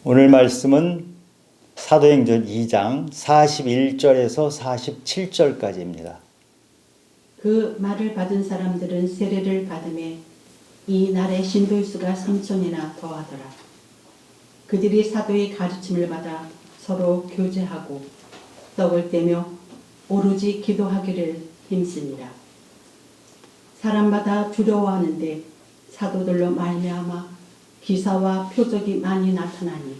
오늘 말씀은 사도행전 2장 41절에서 47절까지입니다. 그 말을 받은 사람들은 세례를 받음에 이 날에 신도의 수가 3,000이나 더하더라. 그들이 사도의 가르침을 받아 서로 교제하고 떡을 떼며 오로지 기도하기를 힘쓰니라. 사람마다 두려워하는데 사도들로 말미암아 기사와 표적이 많이 나타나니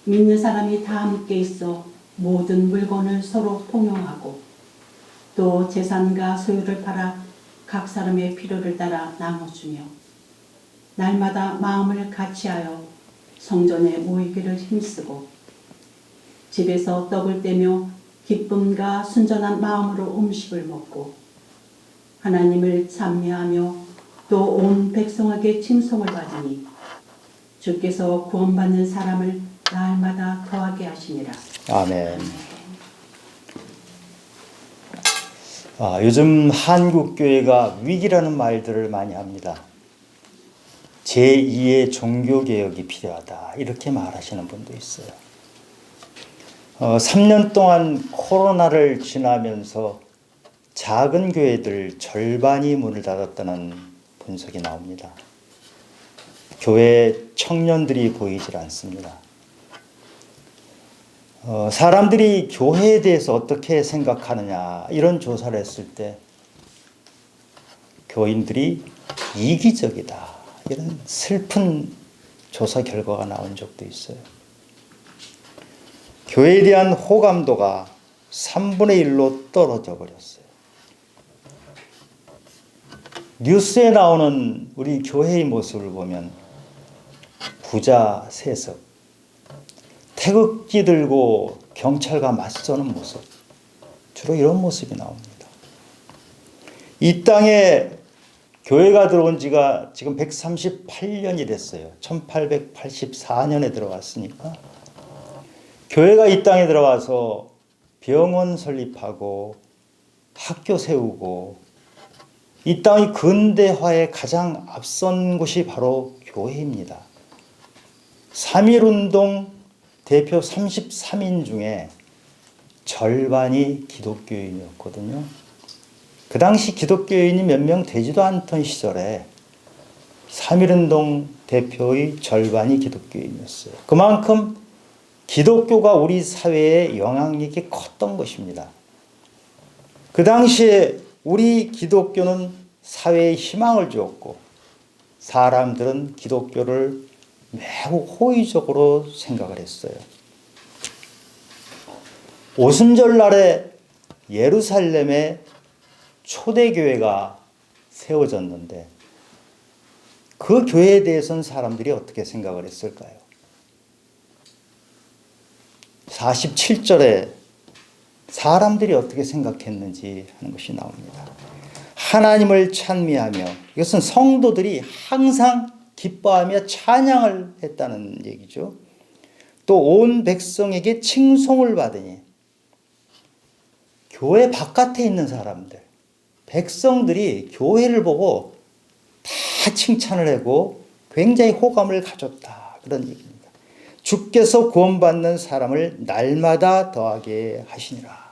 믿는 사람이 다 함께 있어 모든 물건을 서로 통용하고 또 재산과 소유를 팔아 각 사람의 필요를 따라 나눠주며 날마다 마음을 같이하여 성전에 모이기를 힘쓰고 집에서 떡을 떼며 기쁨과 순전한 마음으로 음식을 먹고 하나님을 찬미하며 또 온 백성에게 칭송을 받으니 주께서 구원받는 사람을 날마다 더하게 하시니라. 아멘. 요즘 한국교회가 위기라는 말들을 많이 합니다. 제2의 종교개혁이 필요하다 이렇게 말하시는 분도 있어요. 3년 동안 코로나를 지나면서 작은 교회들 절반이 문을 닫았다는 분석이 나옵니다. 교회 청년들이 보이질 않습니다. 사람들이 교회에 대해서 어떻게 생각하느냐 이런 조사를 했을 때 교인들이 이기적이다 이런 슬픈 조사 결과가 나온 적도 있어요. 교회에 대한 호감도가 3분의 1로 떨어져 버렸어요. 뉴스에 나오는 우리 교회의 모습을 보면 부자 세습, 태극기 들고 경찰과 맞서는 모습, 주로 이런 모습이 나옵니다. 이 땅에 교회가 들어온 지가 지금 138년이 됐어요. 1884년에 들어왔으니까 교회가 이 땅에 들어와서 병원 설립하고 학교 세우고 이 땅의 근대화에 가장 앞선 곳이 바로 교회입니다. 3.1운동 대표 33인 중에 절반이 기독교인이었거든요. 그 당시 기독교인이 몇 명 되지도 않던 시절에 3.1운동 대표의 절반이 기독교인이었어요. 그만큼 기독교가 우리 사회에 영향력이 컸던 것입니다. 그 당시에 우리 기독교는 사회에 희망을 주었고 사람들은 기독교를 매우 호의적으로 생각을 했어요. 오순절날에 예루살렘에 초대교회가 세워졌는데 그 교회에 대해서는 사람들이 어떻게 생각을 했을까요? 47절에 사람들이 어떻게 생각했는지 하는 것이 나옵니다. 하나님을 찬미하며 이것은 성도들이 항상 기뻐하며 찬양을 했다는 얘기죠. 또 온 백성에게 칭송을 받으니 교회 바깥에 있는 사람들, 백성들이 교회를 보고 다 칭찬을 하고 굉장히 호감을 가졌다 그런 얘기입니다. 주께서 구원받는 사람을 날마다 더하게 하시니라.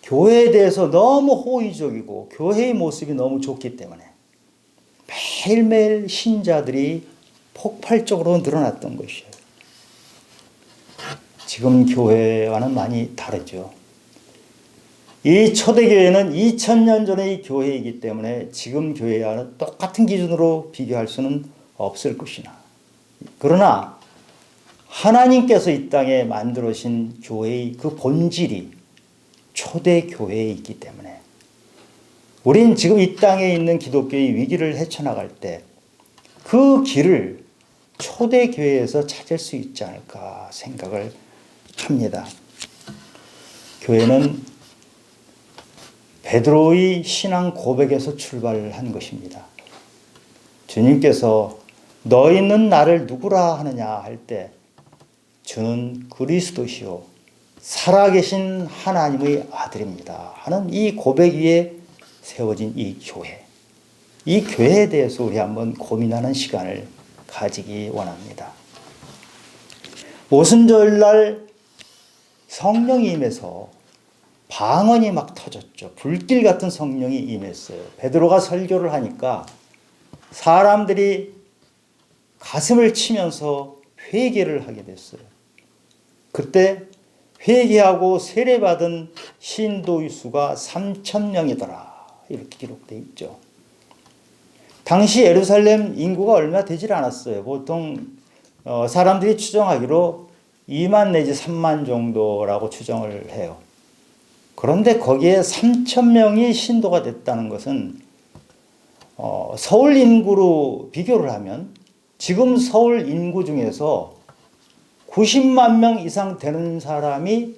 교회에 대해서 너무 호의적이고 교회의 모습이 너무 좋기 때문에 매일매일 신자들이 폭발적으로 늘어났던 것이에요. 지금 교회와는 많이 다르죠. 이 초대교회는 2000년 전의 교회이기 때문에 지금 교회와는 똑같은 기준으로 비교할 수는 없을 것이나 그러나 하나님께서 이 땅에 만들어신 교회의 그 본질이 초대교회에 있기 때문에 우린 지금 이 땅에 있는 기독교의 위기를 헤쳐나갈 때 그 길을 초대교회에서 찾을 수 있지 않을까 생각을 합니다. 교회는 베드로의 신앙 고백에서 출발한 것입니다. 주님께서 너희는 나를 누구라 하느냐 할 때 주는 그리스도시요 살아계신 하나님의 아들입니다 하는 이 고백 위에 세워진 이 교회, 이 교회에 대해서 우리 한번 고민하는 시간을 가지기 원합니다. 오순절날 성령이 임해서 방언이 막 터졌죠. 불길 같은 성령이 임했어요. 베드로가 설교를 하니까 사람들이 가슴을 치면서 회개를 하게 됐어요. 그때 회개하고 세례받은 신도의 수가 3,000명이더라. 이렇게 기록되어 있죠. 당시 예루살렘 인구가 얼마 되질 않았어요. 보통 사람들이 추정하기로 2만 내지 3만 정도라고 추정을 해요. 그런데 거기에 3,000명이 신도가 됐다는 것은 서울 인구로 비교를 하면 지금 서울 인구 중에서 90만 명 이상 되는 사람이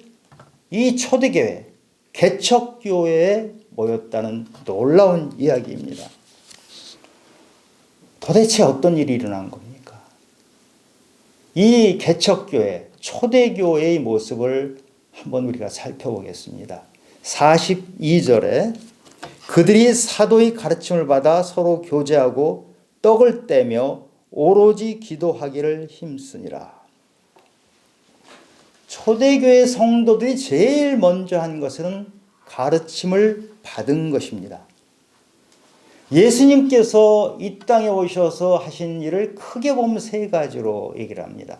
이 초대교회, 개척교회에 모였다는 놀라운 이야기입니다. 도대체 어떤 일이 일어난 겁니까? 이 개척교회, 초대교회의 모습을 한번 우리가 살펴보겠습니다. 42절에 그들이 사도의 가르침을 받아 서로 교제하고 떡을 떼며 오로지 기도하기를 힘쓰니라. 초대교회 성도들이 제일 먼저 한 것은 가르침을 받은 것입니다. 예수님께서 이 땅에 오셔서 하신 일을 크게 보면 세 가지로 얘기를 합니다.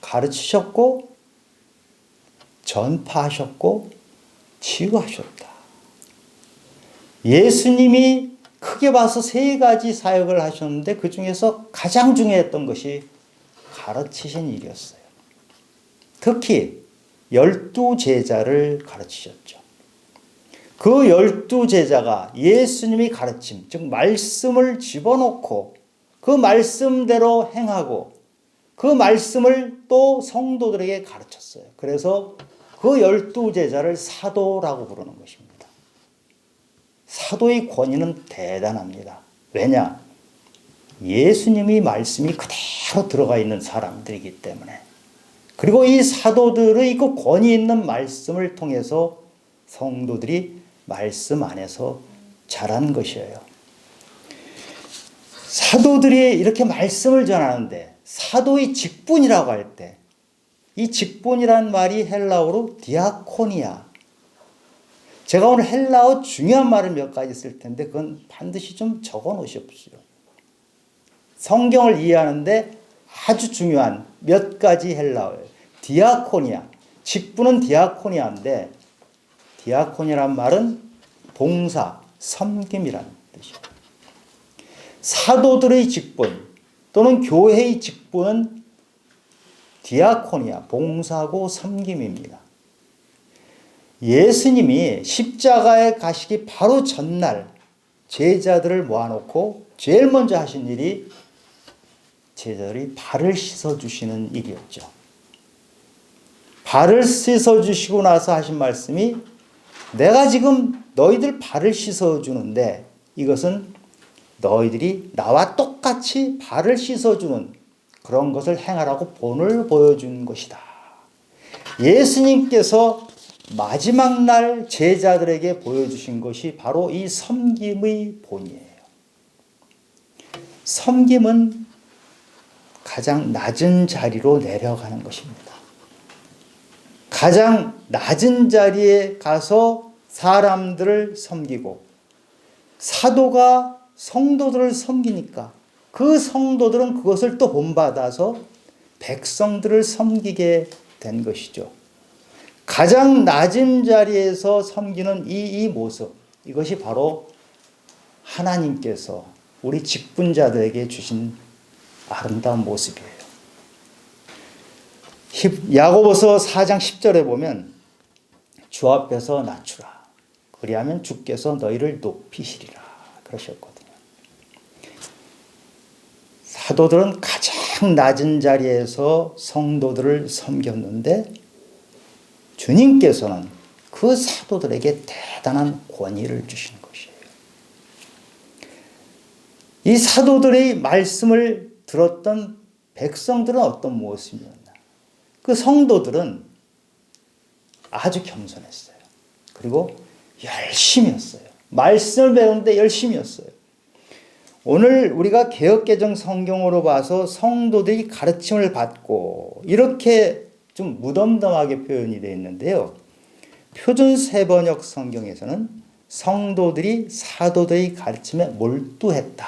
가르치셨고, 전파하셨고, 치유하셨다. 예수님이 크게 봐서 세 가지 사역을 하셨는데 그 중에서 가장 중요했던 것이 가르치신 일이었어요. 특히 12제자를 가르치셨죠. 그 12제자가 예수님이 가르침, 즉 말씀을 집어넣고 그 말씀대로 행하고 그 말씀을 또 성도들에게 가르쳤어요. 그래서 그 12제자를 사도라고 부르는 것입니다. 사도의 권위는 대단합니다. 왜냐? 예수님이 말씀이 그대로 들어가 있는 사람들이기 때문에. 그리고 이 사도들의 그 권위 있는 말씀을 통해서 성도들이 말씀 안에서 자란 것이에요. 사도들이 이렇게 말씀을 전하는데 사도의 직분이라고 할 때 이 직분이란 말이 헬라어로 디아코니아. 제가 오늘 헬라어 중요한 말을 몇 가지 쓸 텐데 그건 반드시 좀 적어 놓으십시오. 성경을 이해하는데 아주 중요한 몇 가지 헬라어예요. 디아코니아. 직분은 디아코니아인데 디아코니아란 말은 봉사, 섬김이라는 뜻이에요. 사도들의 직분 또는 교회의 직분은 디아코니아, 봉사고 섬김입니다. 예수님이 십자가에 가시기 바로 전날 제자들을 모아놓고 제일 먼저 하신 일이 제자들이 발을 씻어주시는 일이었죠. 발을 씻어주시고 나서 하신 말씀이 내가 지금 너희들 발을 씻어주는데 이것은 너희들이 나와 똑같이 발을 씻어주는 그런 것을 행하라고 본을 보여준 것이다. 예수님께서 마지막 날 제자들에게 보여주신 것이 바로 이 섬김의 본이에요. 섬김은 가장 낮은 자리로 내려가는 것입니다. 가장 낮은 자리에 가서 사람들을 섬기고 사도가 성도들을 섬기니까 그 성도들은 그것을 또 본받아서 백성들을 섬기게 된 것이죠. 가장 낮은 자리에서 섬기는 이 모습, 이것이 바로 하나님께서 우리 직분자들에게 주신 아름다운 모습이에요. 야고보서 4장 10절에 보면 주 앞에서 낮추라. 그리하면 주께서 너희를 높이시리라. 그러셨거든요. 사도들은 가장 낮은 자리에서 성도들을 섬겼는데 주님께서는 그 사도들에게 대단한 권위를 주신 것이에요. 이 사도들의 말씀을 들었던 백성들은 어떤 모습이었나? 그 성도들은 아주 겸손했어요. 그리고 열심히 했어요. 말씀을 배우는데 열심히 했어요. 오늘 우리가 개역개정 성경으로 봐서 성도들이 가르침을 받고 이렇게 좀 무덤덤하게 표현이 되어 있는데요. 표준 세번역 성경에서는 성도들이 사도들의 가르침에 몰두했다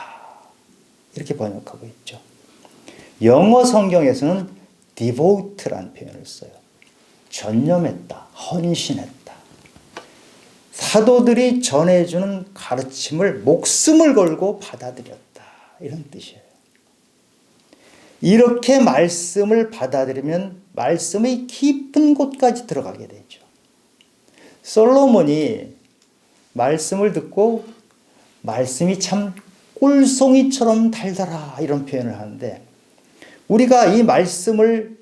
이렇게 번역하고 있죠. 영어 성경에서는 devote라는 표현을 써요. 전념했다, 헌신했다. 사도들이 전해주는 가르침을 목숨을 걸고 받아들였다 이런 뜻이에요. 이렇게 말씀을 받아들이면 말씀의 깊은 곳까지 들어가게 되죠. 솔로몬이 말씀을 듣고 말씀이 참 꿀송이처럼 달달아 이런 표현을 하는데, 우리가 이 말씀을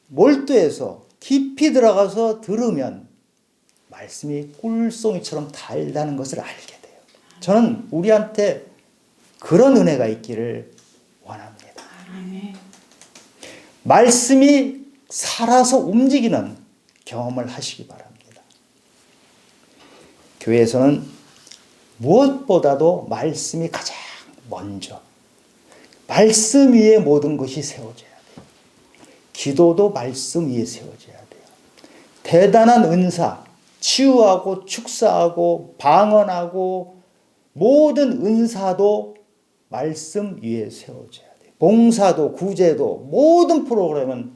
몰두해서 깊이 들어가서 들으면 말씀이 꿀송이처럼 달다는 것을 알게 돼요. 저는 우리한테 그런 은혜가 있기를 원합니다. 말씀이 살아서 움직이는 경험을 하시기 바랍니다. 교회에서는 무엇보다도 말씀이 가장 먼저, 말씀 위에 모든 것이 세워져야 돼요. 기도도 말씀 위에 세워져야 돼요. 대단한 은사, 치유하고 축사하고 방언하고 모든 은사도 말씀 위에 세워져야 돼요. 봉사도 구제도 모든 프로그램은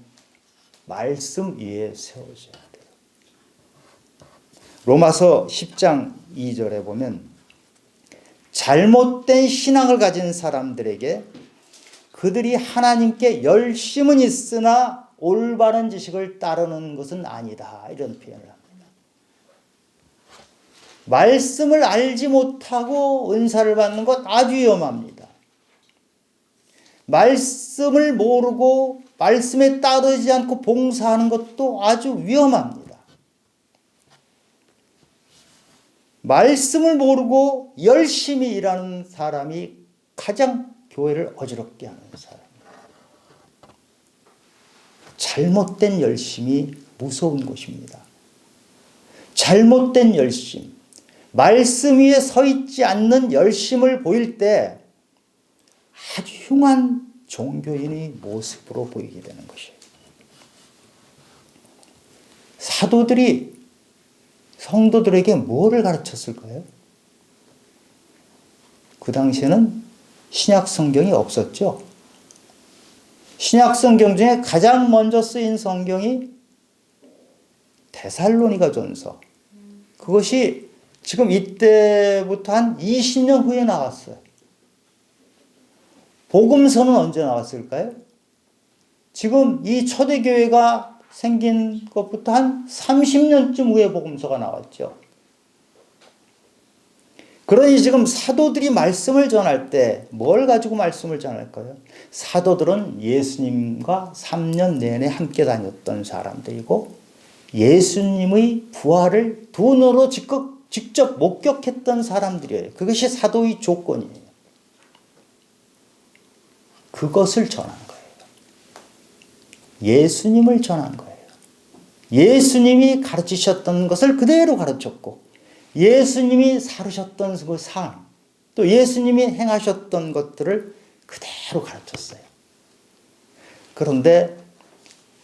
말씀 위에 세워져야 돼요. 로마서 10장 2절에 보면 잘못된 신앙을 가진 사람들에게 그들이 하나님께 열심은 있으나 올바른 지식을 따르는 것은 아니다 이런 표현을 합니다. 말씀을 알지 못하고 은사를 받는 것 아주 위험합니다. 말씀을 모르고 말씀에 따르지 않고 봉사하는 것도 아주 위험합니다. 말씀을 모르고 열심히 일하는 사람이 가장 교회를 어지럽게 하는 사람입니다. 잘못된 열심이 무서운 것입니다. 잘못된 열심, 말씀 위에 서 있지 않는 열심을 보일 때 아주 흉한 종교인의 모습으로 보이게 되는 것이에요. 사도들이 성도들에게 뭐를 가르쳤을까요? 그 당시에는 신약 성경이 없었죠. 신약 성경 중에 가장 먼저 쓰인 성경이 데살로니가 전서. 그것이 지금 이때부터 한 20년 후에 나왔어요. 복음서는 언제 나왔을까요? 지금 이 초대교회가 생긴 것부터 한 30년쯤 후에 복음서가 나왔죠. 그러니 지금 사도들이 말씀을 전할 때 뭘 가지고 말씀을 전할까요? 사도들은 예수님과 3년 내내 함께 다녔던 사람들이고 예수님의 부활을 두 눈으로 직접 목격했던 사람들이에요. 그것이 사도의 조건이에요. 그것을 전한 거예요. 예수님을 전한 거예요. 예수님이 가르치셨던 것을 그대로 가르쳤고 예수님이 살으셨던 그 삶, 또 예수님이 행하셨던 것들을 그대로 가르쳤어요. 그런데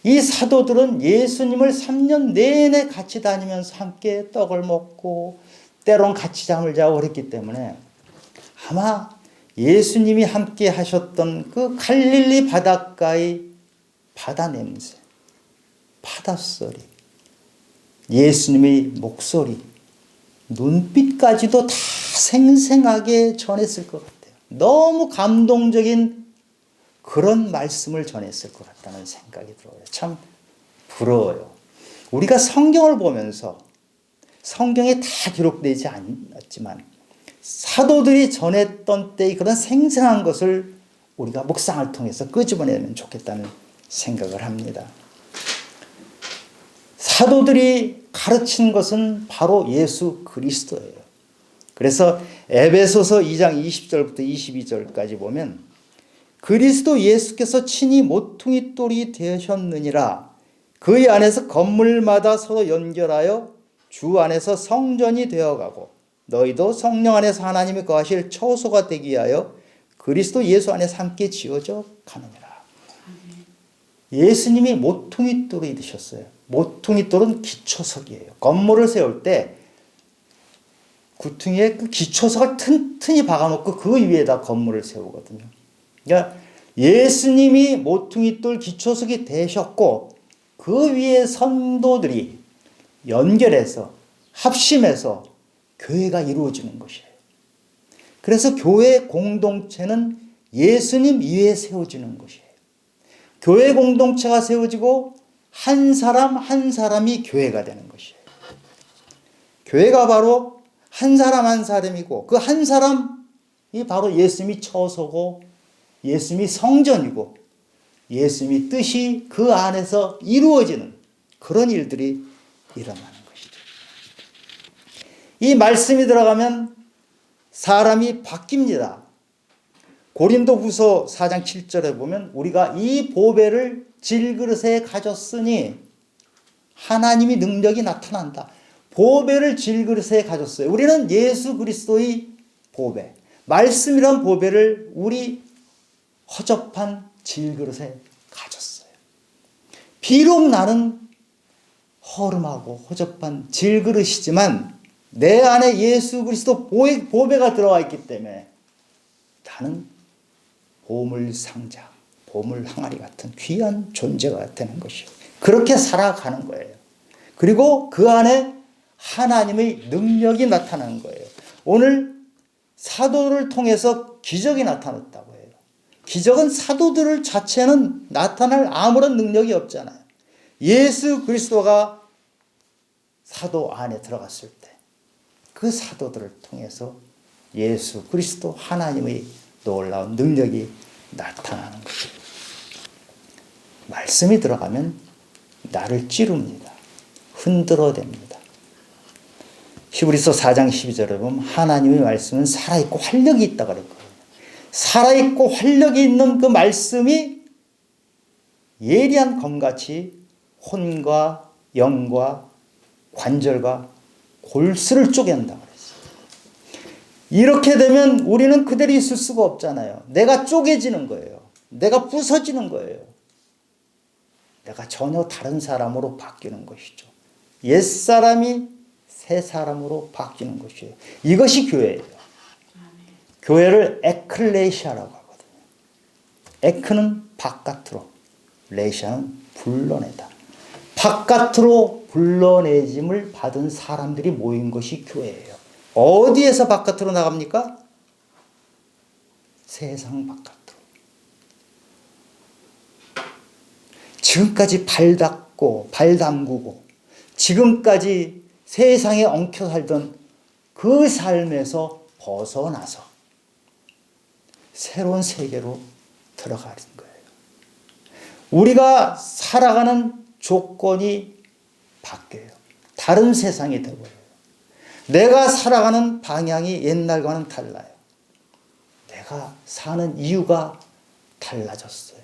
이 사도들은 예수님을 3년 내내 같이 다니면서 함께 떡을 먹고 때론 같이 잠을 자고 그랬기 때문에 아마 예수님이 함께 하셨던 그 갈릴리 바닷가의 바다 냄새, 바닷소리, 예수님의 목소리, 눈빛까지도 다 생생하게 전했을 것 같아요. 너무 감동적인 그런 말씀을 전했을 것 같다는 생각이 들어요. 참 부러워요. 우리가 성경을 보면서 성경에 다 기록되지 않았지만 사도들이 전했던 때의 그런 생생한 것을 우리가 묵상을 통해서 끄집어내면 좋겠다는 생각을 합니다. 사도들이 가르친 것은 바로 예수 그리스도예요. 그래서 에베소서 2장 20절부터 22절까지 보면 그리스도 예수께서 친히 모퉁이 돌이 되셨느니라. 그의 안에서 건물마다 서로 연결하여 주 안에서 성전이 되어가고 너희도 성령 안에서 하나님이 거하실 처소가 되기 위하여 그리스도 예수 안에서 함께 지어져 가느니라. 예수님이 모퉁이 돌이 되셨어요. 모퉁이 돌은 기초석이에요. 건물을 세울 때 구퉁이에 그 기초석을 튼튼히 박아놓고 그 위에다 건물을 세우거든요. 그러니까 예수님이 모퉁이 돌 기초석이 되셨고 그 위에 성도들이 연결해서 합심해서 교회가 이루어지는 것이에요. 그래서 교회 공동체는 예수님 위에 세워지는 것이에요. 교회 공동체가 세워지고 한 사람 한 사람이 교회가 되는 것이에요. 교회가 바로 한 사람 한 사람이고 그 한 사람이 바로 예수님이 처소고 예수님이 성전이고 예수님이 뜻이 그 안에서 이루어지는 그런 일들이 일어나는 것이죠. 이 말씀이 들어가면 사람이 바뀝니다. 고린도후서 4장 7절에 보면 우리가 이 보배를 질그릇에 가졌으니 하나님이 능력이 나타난다. 보배를 질그릇에 가졌어요. 우리는 예수 그리스도의 보배, 말씀이란 보배를 우리 허접한 질그릇에 가졌어요. 비록 나는 허름하고 허접한 질그릇이지만 내 안에 예수 그리스도 보배가 들어와 있기 때문에 나는 보물상자, 보물 항아리 같은 귀한 존재가 되는 것이에요. 그렇게 살아가는 거예요. 그리고 그 안에 하나님의 능력이 나타나는 거예요. 오늘 사도를 통해서 기적이 나타났다고 해요. 기적은 사도들 자체는 나타날 아무런 능력이 없잖아요. 예수 그리스도가 사도 안에 들어갔을 때 그 사도들을 통해서 예수 그리스도 하나님의 놀라운 능력이 나타나는 것이에요. 말씀이 들어가면 나를 찌릅니다. 흔들어댑니다. 히브리서 4장 12절에 보면 하나님의 말씀은 살아있고 활력이 있다고 그랬거든요. 살아있고 활력이 있는 그 말씀이 예리한 검같이 혼과 영과 관절과 골수를 쪼갠다고 그랬어요. 이렇게 되면 우리는 그대로 있을 수가 없잖아요. 내가 쪼개지는 거예요. 내가 부서지는 거예요. 내가 전혀 다른 사람으로 바뀌는 것이죠. 옛사람이 새 사람으로 바뀌는 것이에요. 이것이 교회예요. 교회를 에클레시아라고 하거든요. 에크는 바깥으로, 레시아는 불러내다. 바깥으로 불러내짐을 받은 사람들이 모인 것이 교회예요. 어디에서 바깥으로 나갑니까? 세상 바깥으로. 지금까지 발 닦고 발 담그고 지금까지 세상에 엉켜 살던 그 삶에서 벗어나서 새로운 세계로 들어가는 거예요. 우리가 살아가는 조건이 바뀌어요. 다른 세상이 되고요. 내가 살아가는 방향이 옛날과는 달라요. 내가 사는 이유가 달라졌어요.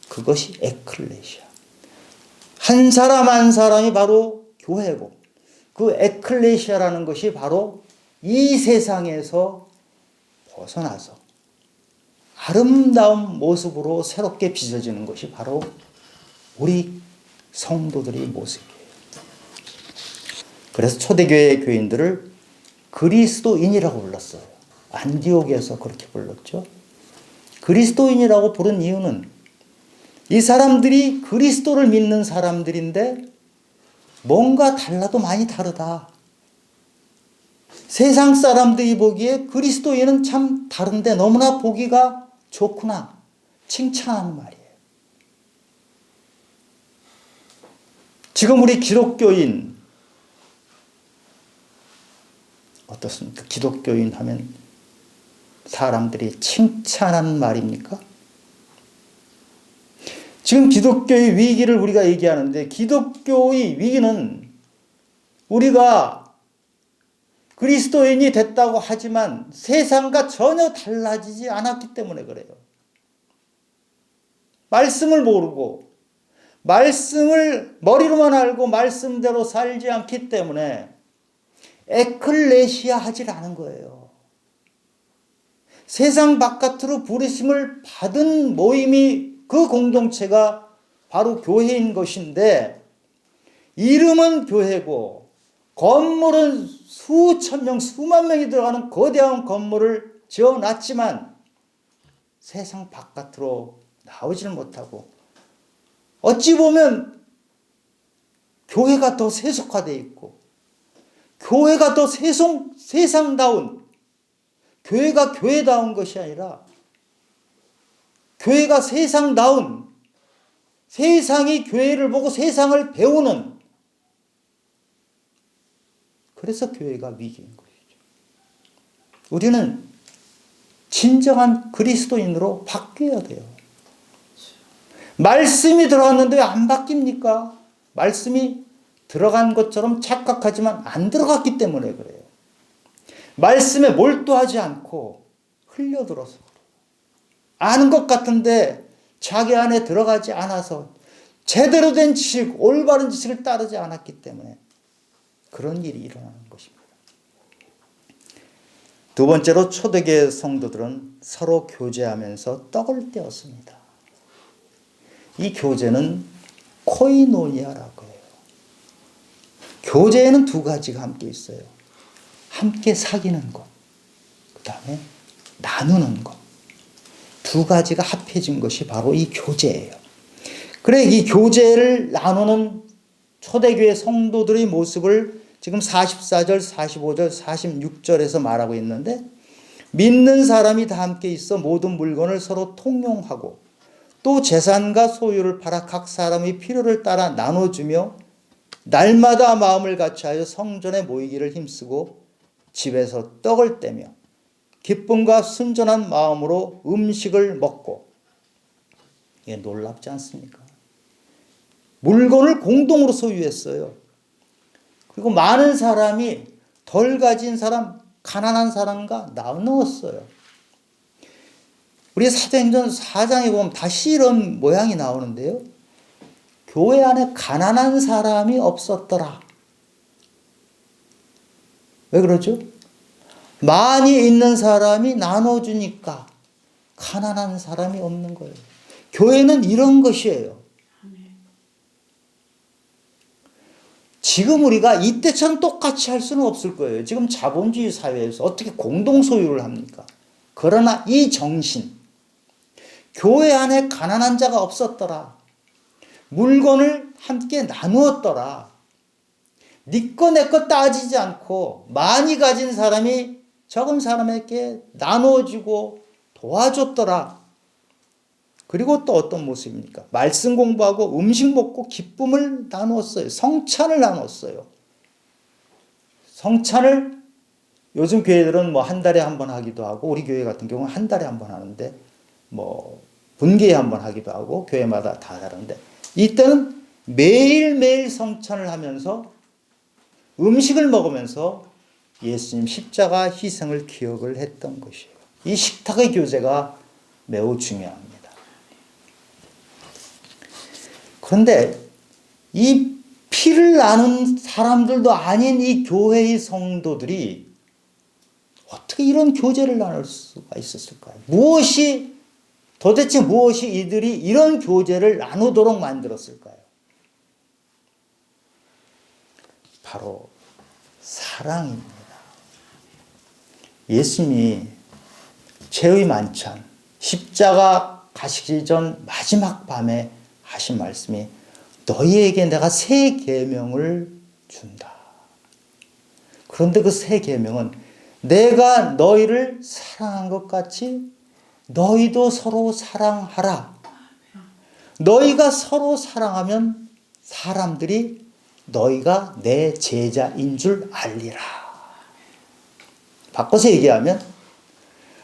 그것이 에클레시아. 한 사람 한 사람이 바로 교회고 그 에클레시아라는 것이 바로 이 세상에서 벗어나서 아름다운 모습으로 새롭게 빚어지는 것이 바로 우리 성도들의 모습이에요. 그래서 초대교회 교인들을 그리스도인이라고 불렀어요. 안디옥에서 그렇게 불렀죠. 그리스도인이라고 부른 이유는 이 사람들이 그리스도를 믿는 사람들인데 뭔가 달라도 많이 다르다. 세상 사람들이 보기에 그리스도인은 참 다른데 너무나 보기가 좋구나. 칭찬하는 말이에요. 지금 우리 기독교인 어떻습니까? 기독교인 하면 사람들이 칭찬하는 말입니까? 지금 기독교의 위기를 우리가 얘기하는데 기독교의 위기는 우리가 그리스도인이 됐다고 하지만 세상과 전혀 달라지지 않았기 때문에 그래요. 말씀을 모르고 말씀을 머리로만 알고 말씀대로 살지 않기 때문에 에클레시아 하질 않은 거예요. 세상 바깥으로 부르심을 받은 모임이 그 공동체가 바로 교회인 것인데 이름은 교회고 건물은 수천 명, 수만 명이 들어가는 거대한 건물을 지어놨지만 세상 바깥으로 나오지를 못하고 어찌 보면 교회가 더 세속화되어 있고 교회가 더 세상다운 교회가 교회다운 것이 아니라 교회가 세상다운 세상이 교회를 보고 세상을 배우는 그래서 교회가 위기인 것이죠. 우리는 진정한 그리스도인으로 바뀌어야 돼요. 말씀이 들어갔는데 왜 안 바뀝니까? 말씀이 들어간 것처럼 착각하지만 안 들어갔기 때문에 그래요. 말씀에 몰두하지 않고 흘려들어서 아는 것 같은데 자기 안에 들어가지 않아서 제대로 된 지식, 올바른 지식을 따르지 않았기 때문에 그런 일이 일어나는 것입니다. 두 번째로 초대교회 성도들은 서로 교제하면서 떡을 떼었습니다. 이 교제는 코이노니아라고 해요. 교제에는 두 가지가 함께 있어요. 함께 사귀는 것, 그 다음에 나누는 것. 두 가지가 합해진 것이 바로 이 교제예요. 그래 이 교제를 나누는 초대교회 성도들의 모습을 지금 44절, 45절, 46절에서 말하고 있는데 믿는 사람이 다 함께 있어 모든 물건을 서로 통용하고 또 재산과 소유를 팔아 각 사람의 필요를 따라 나눠주며 날마다 마음을 같이하여 성전에 모이기를 힘쓰고 집에서 떡을 떼며 기쁨과 순전한 마음으로 음식을 먹고 이게 놀랍지 않습니까? 물건을 공동으로 소유했어요. 그리고 많은 사람이 덜 가진 사람, 가난한 사람과 나누었어요. 우리 사도행전 4장에 보면 다시 이런 모양이 나오는데요. 교회 안에 가난한 사람이 없었더라. 왜 그러죠? 많이 있는 사람이 나눠주니까 가난한 사람이 없는 거예요. 교회는 이런 것이에요. 지금 우리가 이때처럼 똑같이 할 수는 없을 거예요. 지금 자본주의 사회에서 어떻게 공동소유를 합니까? 그러나 이 정신, 교회 안에 가난한 자가 없었더라. 물건을 함께 나누었더라. 네 거 내 거 따지지 않고 많이 가진 사람이 적은 사람에게 나눠주고 도와줬더라. 그리고 또 어떤 모습입니까? 말씀 공부하고 음식 먹고 기쁨을 나누었어요. 성찬을 나눴어요. 성찬을 요즘 교회들은 뭐 한 달에 한 번 하기도 하고 우리 교회 같은 경우는 한 달에 한 번 하는데 뭐 분기에 한 번 하기도 하고 교회마다 다 다른데 이때는 매일매일 성찬을 하면서 음식을 먹으면서 예수님 십자가 희생을 기억을 했던 것이에요. 이 식탁의 교제가 매우 중요합니다. 그런데 이 피를 나눈 사람들도 아닌 이 교회의 성도들이 어떻게 이런 교제를 나눌 수가 있었을까요? 도대체 무엇이 이들이 이런 교제를 나누도록 만들었을까요? 바로 사랑입니다. 예수님이 죄의 만찬, 십자가 가시기 전 마지막 밤에 하신 말씀이 너희에게 내가 새 계명을 준다. 그런데 그 새 계명은 내가 너희를 사랑한 것 같이 너희도 서로 사랑하라. 너희가 서로 사랑하면 사람들이 너희가 내 제자인 줄 알리라. 바꿔서 얘기하면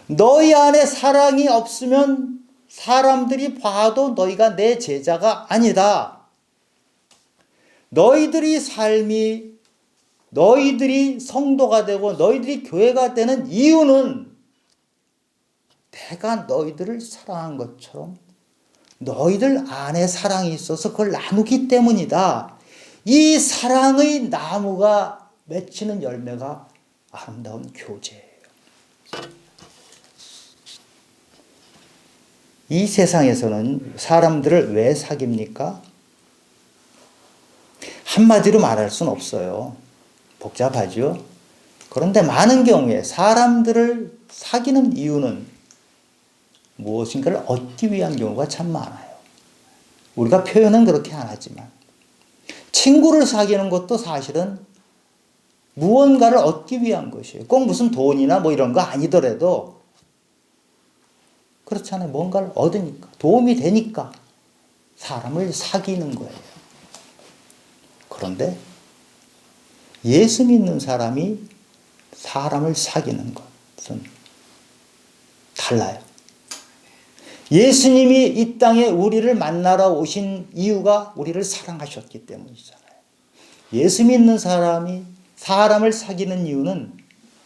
너희 안에 사랑이 없으면 사람들이 봐도 너희가 내 제자가 아니다. 너희들이 삶이 너희들이 성도가 되고 너희들이 교회가 되는 이유는 내가 너희들을 사랑한 것처럼 너희들 안에 사랑이 있어서 그걸 나누기 때문이다. 이 사랑의 나무가 맺히는 열매가 아름다운 교제예요. 이 세상에서는 사람들을 왜 사깁니까? 한마디로 말할 수는 없어요. 복잡하죠. 그런데 많은 경우에 사람들을 사귀는 이유는 무엇인가를 얻기 위한 경우가 참 많아요. 우리가 표현은 그렇게 안 하지만 친구를 사귀는 것도 사실은 무언가를 얻기 위한 것이에요. 꼭 무슨 돈이나 뭐 이런 거 아니더라도 그렇잖아요. 뭔가를 얻으니까 도움이 되니까 사람을 사귀는 거예요. 그런데 예수 믿는 사람이 사람을 사귀는 것은 달라요. 예수님이 이 땅에 우리를 만나러 오신 이유가 우리를 사랑하셨기 때문이잖아요. 예수 믿는 사람이 사람을 사귀는 이유는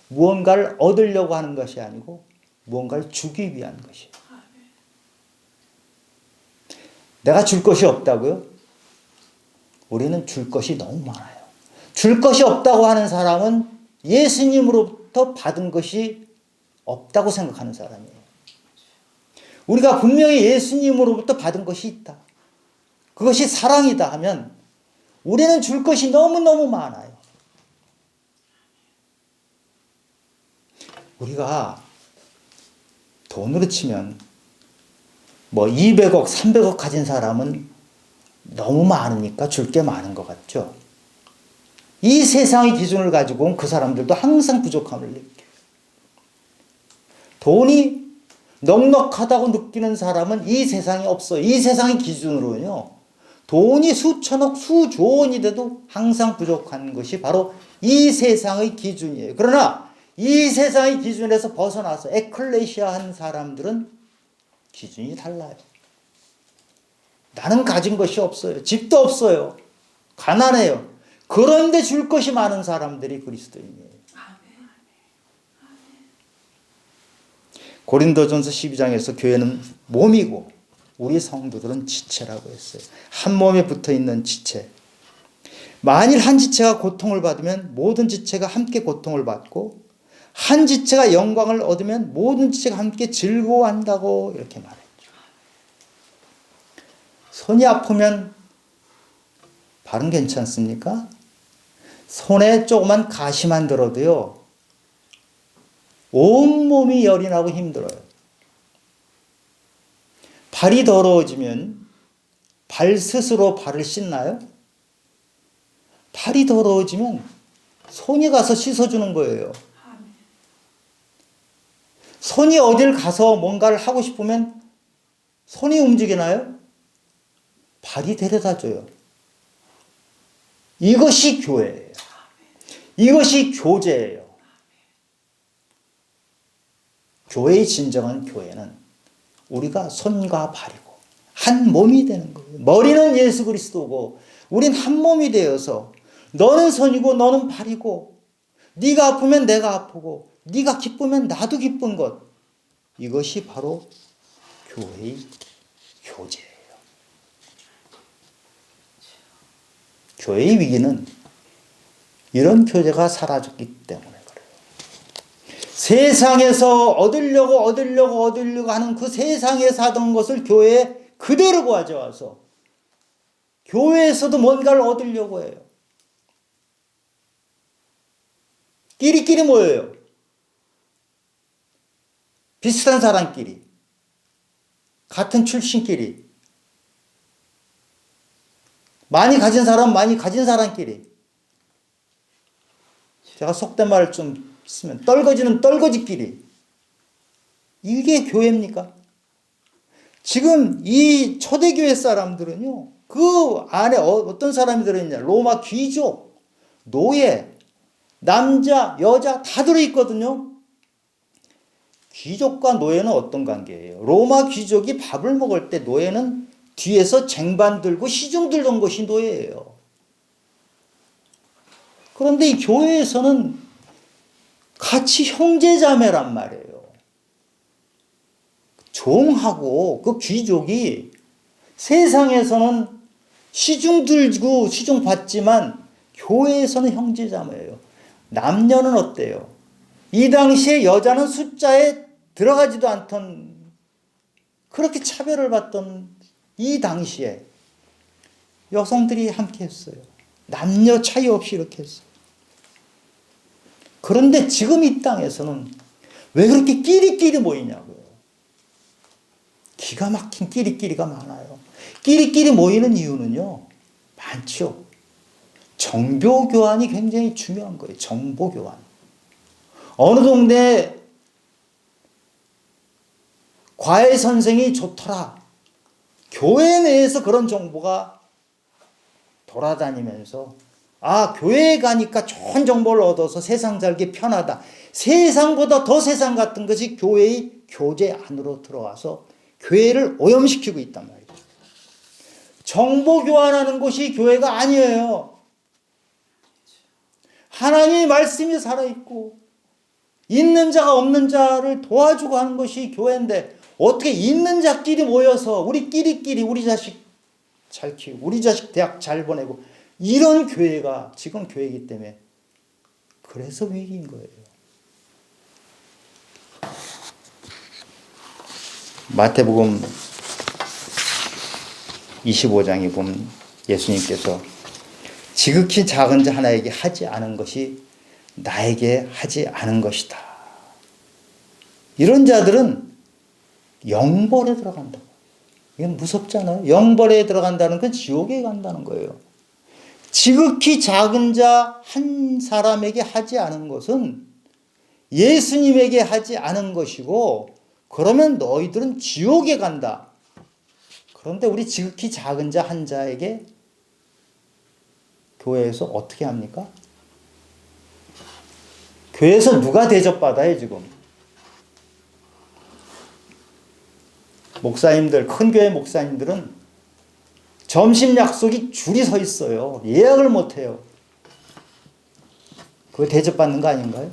무언가를 얻으려고 하는 것이 아니고 무언가를 주기 위한 것이에요. 내가 줄 것이 없다고요? 우리는 줄 것이 너무 많아요. 줄 것이 없다고 하는 사람은 예수님으로부터 받은 것이 없다고 생각하는 사람이에요. 우리가 분명히 예수님으로부터 받은 것이 있다. 그것이 사랑이다 하면 우리는 줄 것이 너무너무 많아요. 우리가 돈으로 치면 뭐 200억, 300억 가진 사람은 너무 많으니까 줄 게 많은 것 같죠. 이 세상의 기준을 가지고 온 그 사람들도 항상 부족함을 느껴요. 돈이 넉넉하다고 느끼는 사람은 이 세상에 없어요. 이 세상의 기준으로는요. 돈이 수천억, 수조원이 돼도 항상 부족한 것이 바로 이 세상의 기준이에요. 그러나 이 세상의 기준에서 벗어나서 에클레시아 한 사람들은 기준이 달라요. 나는 가진 것이 없어요. 집도 없어요. 가난해요. 그런데 줄 것이 많은 사람들이 그리스도인이에요. 고린도전서 12장에서 교회는 몸이고 우리 성도들은 지체라고 했어요. 한 몸에 붙어있는 지체. 만일 한 지체가 고통을 받으면 모든 지체가 함께 고통을 받고 한 지체가 영광을 얻으면 모든 지체가 함께 즐거워한다고 이렇게 말했죠. 손이 아프면 발은 괜찮습니까? 손에 조그만 가시만 들어도요. 온몸이 열이 나고 힘들어요. 발이 더러워지면 발 스스로 발을 씻나요? 발이 더러워지면 손이 가서 씻어주는 거예요. 손이 어딜 가서 뭔가를 하고 싶으면 손이 움직이나요? 발이 데려다 줘요. 이것이 교회예요. 이것이 교제예요. 교회의 진정한 교회는 우리가 손과 발이고 한 몸이 되는 거예요. 머리는 예수 그리스도고 우린 한 몸이 되어서 너는 손이고 너는 발이고 네가 아프면 내가 아프고 네가 기쁘면 나도 기쁜 것. 이것이 바로 교회의 교제예요. 교회의 위기는 이런 교제가 사라졌기 때문에 그래요. 세상에서 얻으려고 하는 그 세상에서 하던 것을 교회에 그대로 가져와서 교회에서도 뭔가를 얻으려고 해요. 끼리끼리 모여요. 비슷한 사람끼리, 같은 출신끼리, 많이 가진 사람, 많이 가진 사람끼리. 제가 속된 말을 좀 쓰면 떨거지는 떨거지끼리. 이게 교회입니까? 지금 이 초대교회 사람들은요. 그 안에 어떤 사람이 들어있냐. 로마 귀족, 노예, 남자, 여자 다 들어있거든요. 귀족과 노예는 어떤 관계예요? 로마 귀족이 밥을 먹을 때 노예는 뒤에서 쟁반 들고 시중 들던 것이 노예예요. 그런데 이 교회에서는 같이 형제자매란 말이에요. 종하고 그 귀족이 세상에서는 시중 들고 시중 받지만 교회에서는 형제자매예요. 남녀는 어때요? 이 당시에 여자는 숫자에 들어가지도 않던 그렇게 차별을 받던 이 당시에 여성들이 함께 했어요. 남녀 차이 없이 이렇게 했어요. 그런데 지금 이 땅에서는 왜 그렇게 끼리끼리 모이냐고요. 기가 막힌 끼리끼리가 많아요. 끼리끼리 모이는 이유는요, 많죠. 정보 교환이 굉장히 중요한 거예요. 정보 교환. 어느 동네에 과외 선생이 좋더라. 교회 내에서 그런 정보가 돌아다니면서 교회에 가니까 좋은 정보를 얻어서 세상 살기 편하다. 세상보다 더 세상 같은 것이 교회의 교제 안으로 들어와서 교회를 오염시키고 있단 말이죠. 정보 교환하는 곳이 교회가 아니에요. 하나님의 말씀이 살아있고 있는 자가 없는 자를 도와주고 하는 것이 교회인데 어떻게 있는 자끼리 모여서 우리 자식 잘 키우고 우리 자식 대학 잘 보내고 이런 교회가 지금 교회이기 때문에 그래서 위기인 거예요. 마태복음 25장에 보면 예수님께서 지극히 작은 자 하나에게 하지 않은 것이 나에게 하지 않은 것이다. 이런 자들은 영벌에 들어간다. 이건 무섭잖아요. 영벌에 들어간다는 건 지옥에 간다는 거예요. 지극히 작은 자 한 사람에게 하지 않은 것은 예수님에게 하지 않은 것이고 그러면 너희들은 지옥에 간다. 그런데 우리 지극히 작은 자 한 자에게 교회에서 어떻게 합니까? 교회에서 누가 대접받아요 지금? 목사님들, 큰 교회 목사님들은 점심 약속이 줄이 서 있어요. 예약을 못해요. 그거 대접받는 거 아닌가요?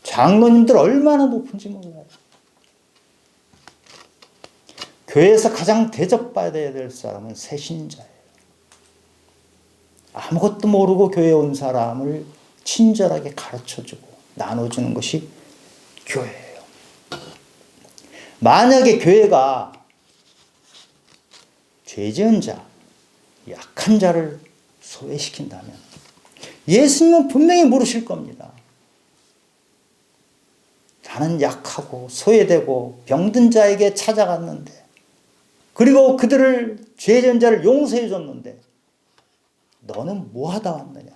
장로님들 얼마나 높은지 몰라요. 교회에서 가장 대접받아야 될 사람은 새신자예요. 아무것도 모르고 교회에 온 사람을 친절하게 가르쳐주고 나눠주는 것이 교회예요. 만약에 교회가 죄 지은 자, 약한 자를 소외시킨다면 예수님은 분명히 물으실 겁니다. 나는 약하고 소외되고 병든 자에게 찾아갔는데 그리고 그들을 죄 지은 자를 용서해 줬는데 너는 뭐 하다 왔느냐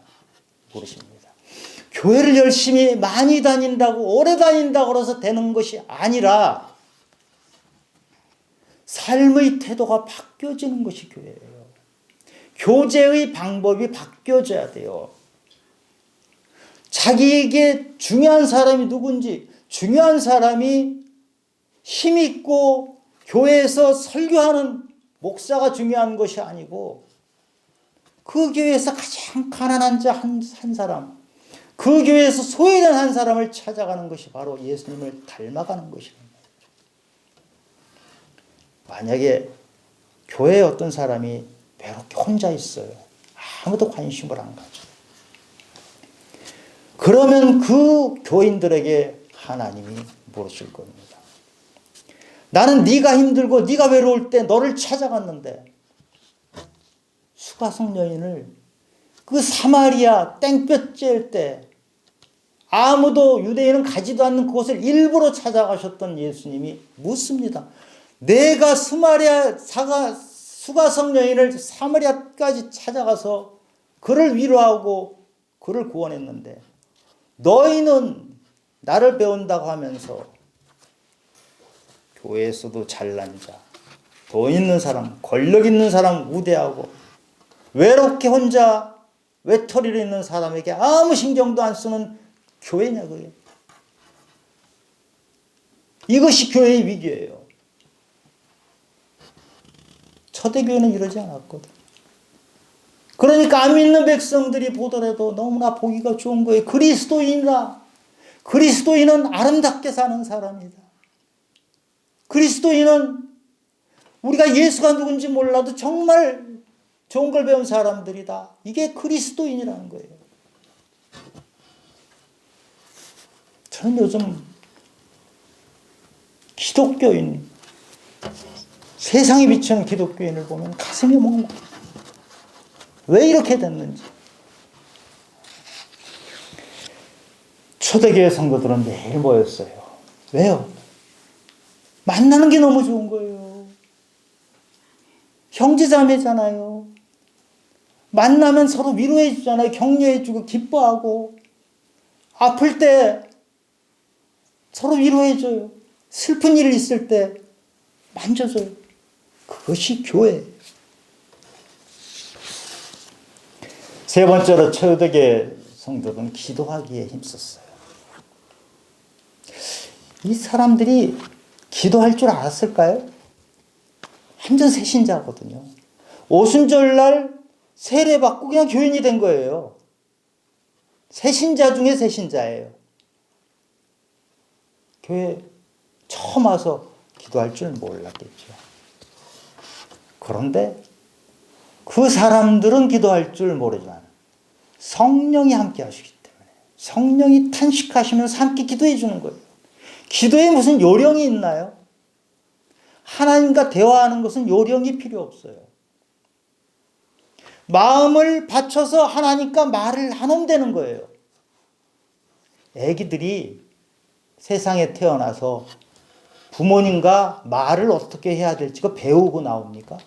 물으십니다. 교회를 열심히 많이 다닌다고 오래 다닌다고 해서 되는 것이 아니라 삶의 태도가 바뀌어지는 것이 교회예요. 교제의 방법이 바뀌어져야 돼요. 자기에게 중요한 사람이 누군지, 중요한 사람이 힘있고 교회에서 설교하는 목사가 중요한 것이 아니고 그 교회에서 가장 가난한 자 한 사람, 그 교회에서 소외된 한 사람을 찾아가는 것이 바로 예수님을 닮아가는 것입니다. 만약에 교회에 어떤 사람이 외롭게 혼자 있어요. 아무도 관심을 안 가져요. 그러면 그 교인들에게 하나님이 물으실 겁니다. 나는 네가 힘들고 네가 외로울 때 너를 찾아갔는데 수가성 여인을 그 사마리아 땡볕 쬐을 때 아무도 유대인은 가지도 않는 그곳을 일부러 찾아가셨던 예수님이 묻습니다. 내가 수가성 여인을 사마리아까지 찾아가서 그를 위로하고 그를 구원했는데 너희는 나를 배운다고 하면서 교회에서도 잘난 자, 돈 있는 사람, 권력 있는 사람 우대하고 외롭게 혼자 외톨이로 있는 사람에게 아무 신경도 안 쓰는 교회냐 그게. 이것이 교회의 위기예요. 초대교회는 이러지 않았거든. 그러니까 안 믿는 백성들이 보더라도 너무나 보기가 좋은 거예요. 그리스도인이라. 그리스도인은 아름답게 사는 사람이다. 그리스도인은 우리가 예수가 누군지 몰라도 정말 좋은 걸 배운 사람들이다. 이게 그리스도인이라는 거예요. 저는 요즘 기독교인, 세상에 비추는 기독교인을 보면 가슴이 멍멍. 왜 이렇게 됐는지. 초대교회 성도들은 매일 모였어요. 왜요? 만나는 게 너무 좋은 거예요. 형제자매잖아요. 만나면 서로 위로해 주잖아요. 격려해 주고 기뻐하고, 아플 때 서로 위로해 줘요. 슬픈 일 있을 때 만져줘요. 그것이 교회예요. 세 번째로 초대교회 성도들은 기도하기에 힘썼어요. 이 사람들이 기도할 줄 알았을까요? 완전 새신자거든요. 오순절날 세례받고 그냥 교인이 된 거예요. 새신자 중에 새신자예요. 교회 처음 와서 기도할 줄 몰랐겠죠. 그런데 그 사람들은 기도할 줄 모르지만 성령이 함께 하시기 때문에 성령이 탄식하시면서 함께 기도해 주는 거예요. 기도에 무슨 요령이 있나요? 하나님과 대화하는 것은 요령이 필요 없어요. 마음을 바쳐서 하나님과 말을 나누면 되는 거예요. 애기들이 세상에 태어나서 부모님과 말을 어떻게 해야 될지 배우고 나옵니까?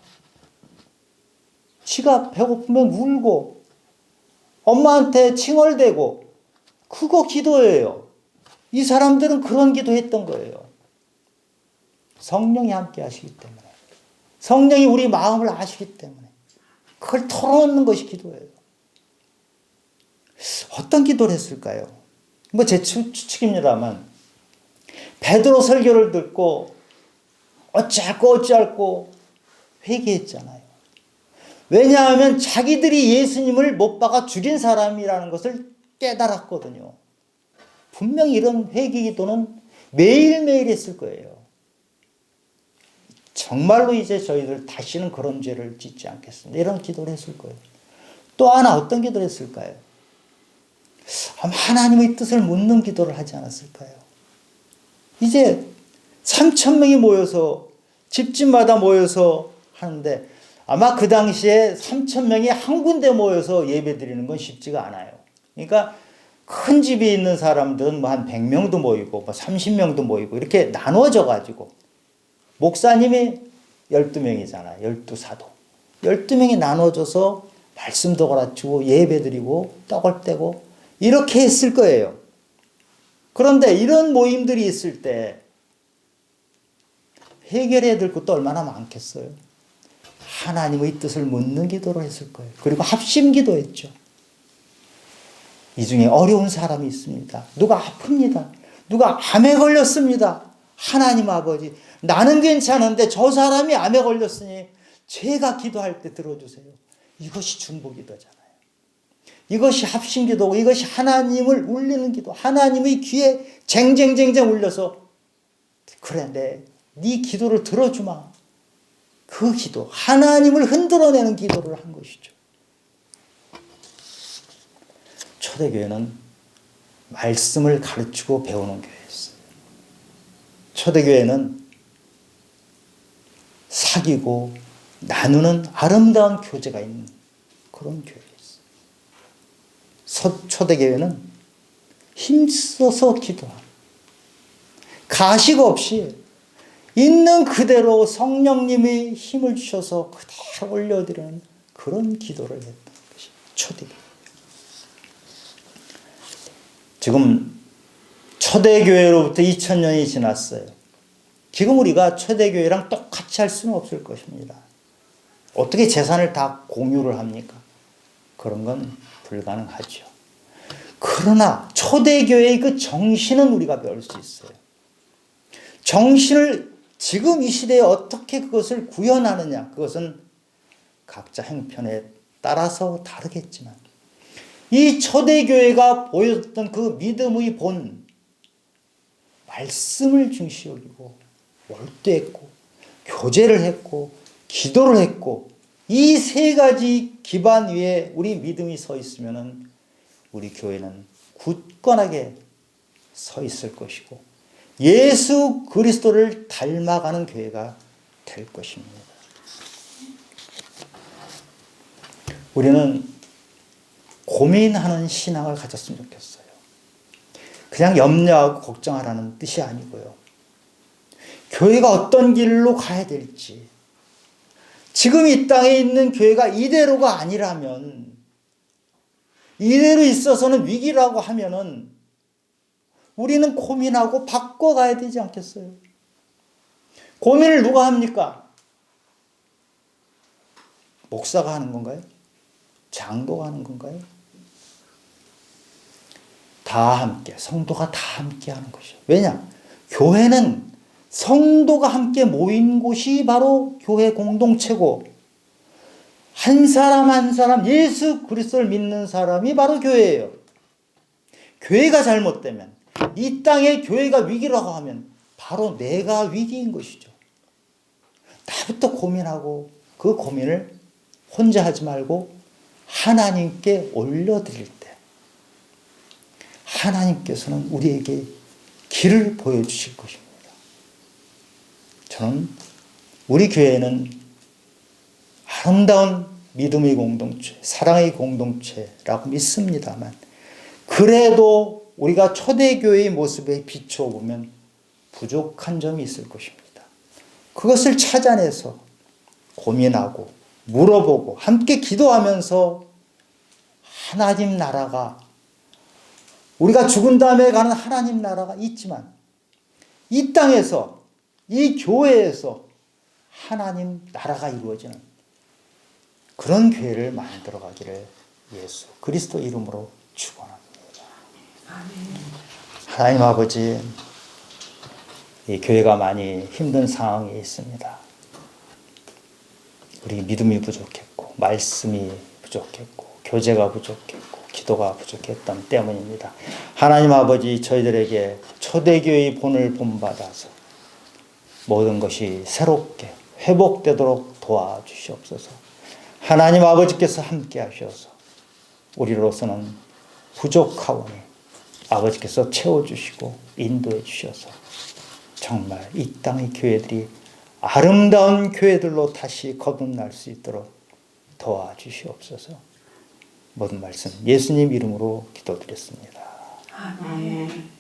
지가 배고프면 울고 엄마한테 칭얼대고 그거 기도예요. 이 사람들은 그런 기도했던 거예요. 성령이 함께 하시기 때문에, 성령이 우리 마음을 아시기 때문에 그걸 털어놓는 것이 기도예요. 어떤 기도를 했을까요? 뭐 제 추측입니다만 베드로 설교를 듣고 어찌할꼬 회개했잖아요. 왜냐하면 자기들이 예수님을 못 박아 죽인 사람이라는 것을 깨달았거든요. 분명히 이런 회개 기도는 매일매일 했을 거예요. 정말로 이제 저희들 다시는 그런 죄를 짓지 않겠습니다. 이런 기도를 했을 거예요. 또 하나 어떤 기도를 했을까요? 아마 하나님의 뜻을 묻는 기도를 하지 않았을까요? 이제 3,000명이 모여서 집집마다 모여서 하는데 아마 그 당시에 3,000명이 한 군데 모여서 예배 드리는 건 쉽지가 않아요. 그러니까 큰 집이 있는 사람들은 뭐 한 100명도 모이고 뭐 30명도 모이고 이렇게 나눠져 가지고 목사님이 12명이잖아요. 12사도. 12명이 나눠져서 말씀도 가르치고 예배 드리고 떡을 떼고 이렇게 했을 거예요. 그런데 이런 모임들이 있을 때 해결해야 될 것도 얼마나 많겠어요. 하나님의 뜻을 묻는 기도를 했을 거예요. 그리고 합심 기도했죠. 이 중에 어려운 사람이 있습니다. 누가 아픕니다. 누가 암에 걸렸습니다. 하나님 아버지, 나는 괜찮은데 저 사람이 암에 걸렸으니 제가 기도할 때 들어주세요. 이것이 중보기도잖아요. 이것이 합심기도고 이것이 하나님을 울리는 기도. 하나님의 귀에 쟁쟁쟁쟁 울려서 그래 네 기도를 들어주마. 그 기도, 하나님을 흔들어내는 기도를 한 것이죠. 초대교회는 말씀을 가르치고 배우는 교회였어요. 초대교회는 사귀고 나누는 아름다운 교제가 있는 그런 교회였어요. 초대교회는 힘써서 기도하는, 가식 없이 있는 그대로 성령님이 힘을 주셔서 그대로 올려드리는 그런 기도를 했던 것이 초대교회. 지금 초대교회로부터 2000년이 지났어요. 지금 우리가 초대교회랑 똑같이 할 수는 없을 것입니다. 어떻게 재산을 다 공유를 합니까? 그런 건 불가능하죠. 그러나 초대교회의 그 정신은 우리가 배울 수 있어요. 정신을 지금 이 시대에 어떻게 그것을 구현하느냐, 그것은 각자 형편에 따라서 다르겠지만 이 초대교회가 보였던 그 믿음의 본, 말씀을 중시 여기고 월도했고 교제를 했고 기도를 했고 이 세 가지 기반 위에 우리 믿음이 서 있으면 우리 교회는 굳건하게 서 있을 것이고 예수 그리스도를 닮아가는 교회가 될 것입니다. 우리는 고민하는 신앙을 가졌으면 좋겠어요. 그냥 염려하고 걱정하라는 뜻이 아니고요. 교회가 어떤 길로 가야 될지, 지금 이 땅에 있는 교회가 이대로가 아니라면, 이대로 있어서는 위기라고 하면은 우리는 고민하고 바꿔가야 되지 않겠어요? 고민을 누가 합니까? 목사가 하는 건가요? 장로가 하는 건가요? 다 함께, 성도가 다 함께 하는 것이죠. 왜냐? 교회는 성도가 함께 모인 곳이 바로 교회 공동체고, 한 사람 한 사람 예수 그리스도를 믿는 사람이 바로 교회예요. 교회가 잘못되면, 이 땅에 교회가 위기라고 하면 바로 내가 위기인 것이죠. 나부터 고민하고 그 고민을 혼자 하지 말고 하나님께 올려드릴 때 하나님께서는 우리에게 길을 보여주실 것입니다. 저는 우리 교회는 아름다운 믿음의 공동체, 사랑의 공동체라고 믿습니다만, 그래도 우리가 초대교회의 모습에 비춰보면 부족한 점이 있을 것입니다. 그것을 찾아내서 고민하고 물어보고 함께 기도하면서 하나님 나라가, 우리가 죽은 다음에 가는 하나님 나라가 있지만 이 땅에서, 이 교회에서 하나님 나라가 이루어지는 그런 교회를 만들어가기를 예수 그리스도 이름으로 축원합니다. 하나님 아버지, 이 교회가 많이 힘든 상황에 있습니다. 우리 믿음이 부족했고, 말씀이 부족했고, 교제가 부족했고, 기도가 부족했던 때문입니다. 하나님 아버지, 저희들에게 초대교회의 본을 본받아서 모든 것이 새롭게 회복되도록 도와주시옵소서. 하나님 아버지께서 함께 하셔서 우리로서는 부족하오니 아버지께서 채워주시고 인도해 주셔서 정말 이 땅의 교회들이 아름다운 교회들로 다시 거듭날 수 있도록 도와주시옵소서. 모든 말씀 예수님 이름으로 기도드렸습니다. 아멘.